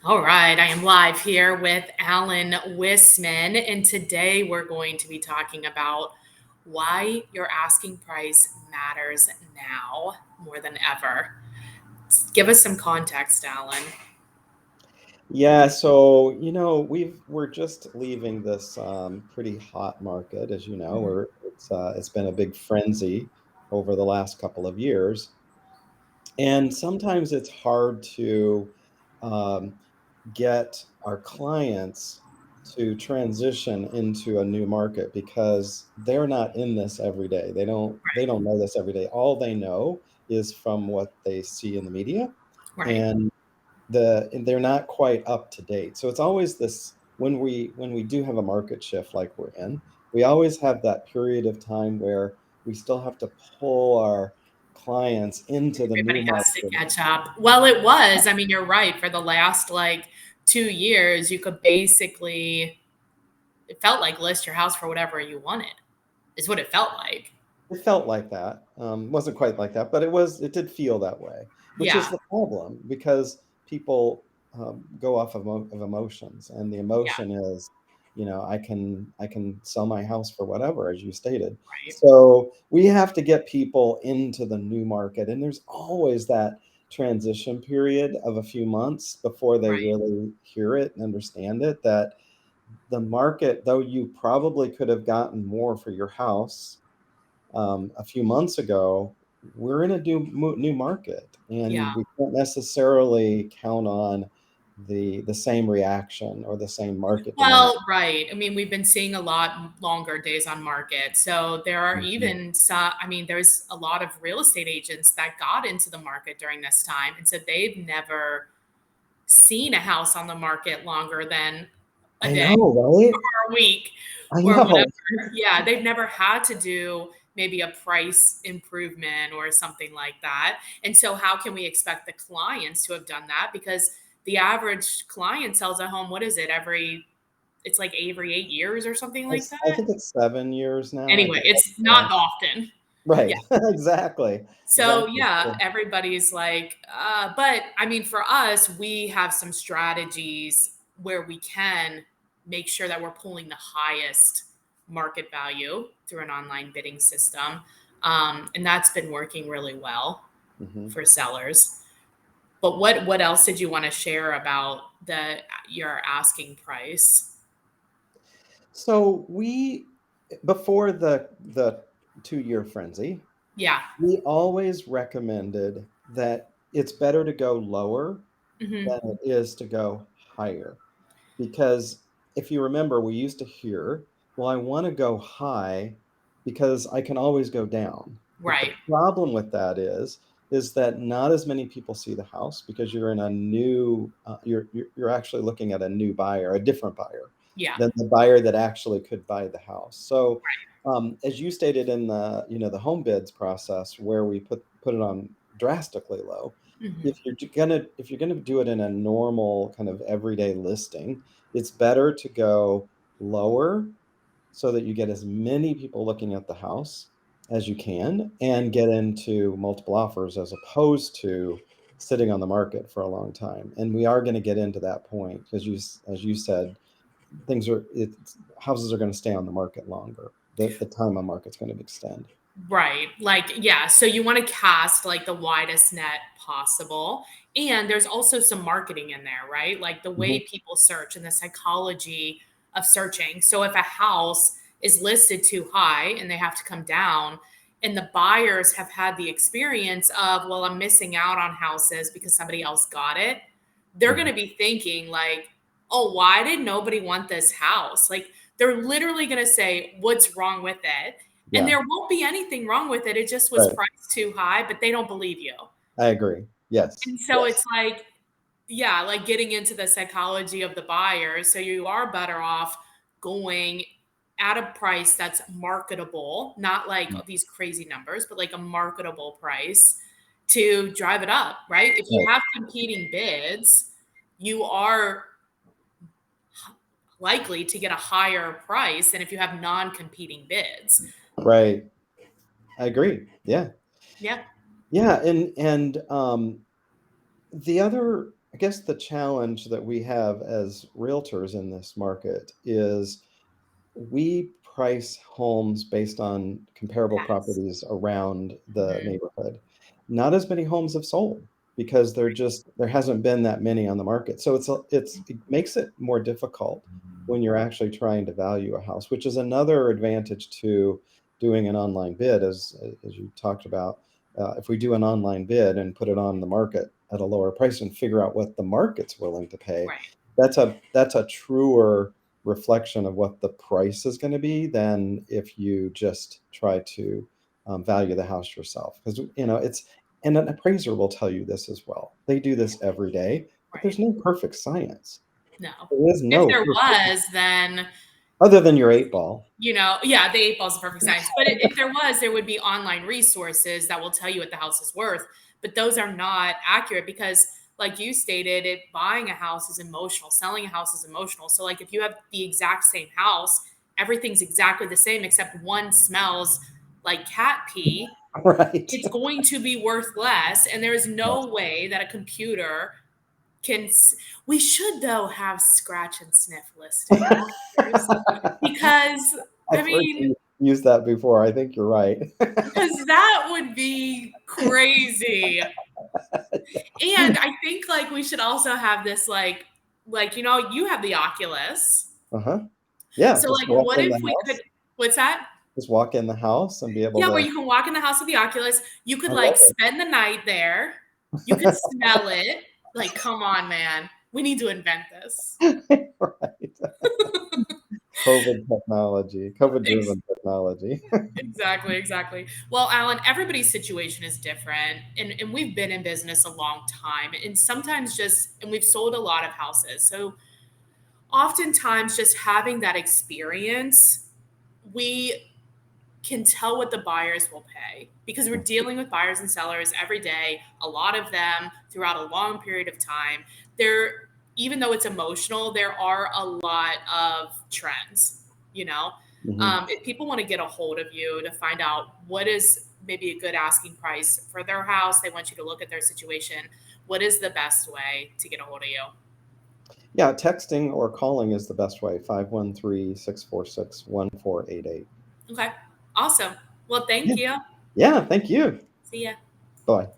All right, I am live here with Alan Wisman, and today we're going to be talking about why your asking price matters now more than ever. Give us some context, Alan. Yeah, so we're just leaving this pretty hot market, as you know, Mhm. where it's been a big frenzy over the last couple of years, and sometimes it's hard to um, get our clients to transition into a new market because they're not in this every day. They don't know this every day. All they know is from what they see in the media, Right. and and they're not quite up to date. So it's always this when we do have a market shift like we're in, we always have that period of time where we still have to pull our clients into the new Everybody has to market. catch up. Well, it was. I mean, you're right. For the last 2 years, you could basically, it felt like list your house for whatever you wanted, is what it felt like. It felt like that. Wasn't quite like that, but it did feel that way, which is Yeah. the problem because people go off of emotions, and the Yeah. emotion is, I can sell my house for whatever, as you stated. Right. So we have to get people into the new market, and there's always that transition period of a few months before they Right. really hear it and understand it, that the market, though you probably could have gotten more for your house a few months ago, we're in a new market, Yeah. and we can't necessarily count on the same reaction or the same market demand. Well, right. I mean, we've been seeing a lot longer days on market. So there are Mhm. even some, I mean, there's a lot of real estate agents that got into the market during this time. And so they've never seen a house on the market longer than a I day know, right? or a week I or whatever. know. Yeah. They've never had to do maybe a price improvement or something like that. And so how can we expect the clients to have done that? Because the average client sells a home, what is it, it's like every 8 years or something like I that. think it's 7 years now. I Anyway, think it's that's not often. Yeah. right. Exactly. So Exactly. yeah, So, everybody's like, but I mean, for us, we have some strategies where we can make sure that we're pulling the highest market value through an online bidding system. And that's been working really well mhm. for sellers. But what else did you want to share about your asking price? So before the 2-year frenzy, Yeah. we always recommended that it's better to go lower Hmm. than it is to go higher. Because if you remember, we used to hear, well, I want to go high because I can always go down. But the Right. problem with that is that not as many people see the house because you're in a new, you're actually looking at a new buyer, a different buyer Yeah. than the buyer that actually could buy the house. So, as you stated in the home bids process, where we put it on drastically low, Hmm. if you're gonna do it in a normal kind of everyday listing, it's better to go lower so that you get as many people looking at the house as you can and get into multiple offers as opposed to sitting on the market for a long time. And we are going to get into that point because as you said, houses are going to stay on the market longer. The time on market's going to extend. Right. Like, yeah. So you want to cast like the widest net possible. And there's also some marketing in there, right? Like the way Mhm. people search and the psychology of searching. So if a house is listed too high and they have to come down, and the buyers have had the experience of, well, I'm missing out on houses because somebody else got it, they're going Mhm. to be thinking, like, oh, why did nobody want this house? Like, they're literally going to say, what's wrong with it? And Yeah, there won't be anything wrong with it. It just was right. priced too high, but they don't believe you. I agree. Yes. And so Yes. it's like, yeah, like getting into the psychology of the buyer. So you are better off going at a price that's marketable, not like these crazy numbers, but like a marketable price to drive it up, right? If you Right. have competing bids, you are likely to get a higher price than if you have non-competing bids. Right. I agree. Yeah. Yeah. Yeah. And the other I guess the challenge that we have as realtors in this market is we price homes based on comparable Yes. properties around the Mhm. neighborhood. Not as many homes have sold because there hasn't been that many on the market. So it makes it more difficult when you're actually trying to value a house, which is another advantage to doing an online bid, as you talked about. If we do an online bid and put it on the market at a lower price and figure out what the market's willing to pay, Right. that's a truer reflection of what the price is going to be than if you just try to value the house yourself. Because it's and an appraiser will tell you this as well. They do this every day, but Right. there's no perfect science. No. There is If no there perfect was, then, other than your 8 ball. yeah, the 8 ball's a perfect science. But if there was, there would be online resources that will tell you what the house is worth. But those are not accurate because, like you stated, buying a house is emotional, selling a house is emotional. So, like, if you have the exact same house, everything's exactly the same except one smells like cat pee, Right. it's going to be worth less. And there is Yes. no way that a computer can. We should, though, have scratch and sniff listing features because, I I've heard mean, you use that before. I think you're right. because that would be crazy. And I think like we should also have this like you have the Oculus. Uh-huh. Yeah, So just like walk what in if the we could house. what's that? Just walk in the house and be able Yeah, where to. you can walk in the house with the Oculus. You I could like love spend the night there. You could smell it. Like, come on, man. We need to invent this. it. Right. COVID technology, Ex- COVID-driven technology. Exactly, exactly. Well, Alan, everybody's situation is different. And we've been in business a long time. And sometimes and we've sold a lot of houses. So oftentimes just having that experience, we can tell what the buyers will pay because we're dealing with buyers and sellers every day, a lot of them throughout a long period of time. There, even though it's emotional, there are a lot of trends, you know. Mhm. If people want to get a hold of you to find out what is maybe a good asking price for their house, they want you to look at their situation. What is the best way to get a hold of you? Yeah, texting or calling is the best way, 513-646-1488. Okay, awesome. Well, thank Yeah. you. Yeah, thank you. See ya. Bye.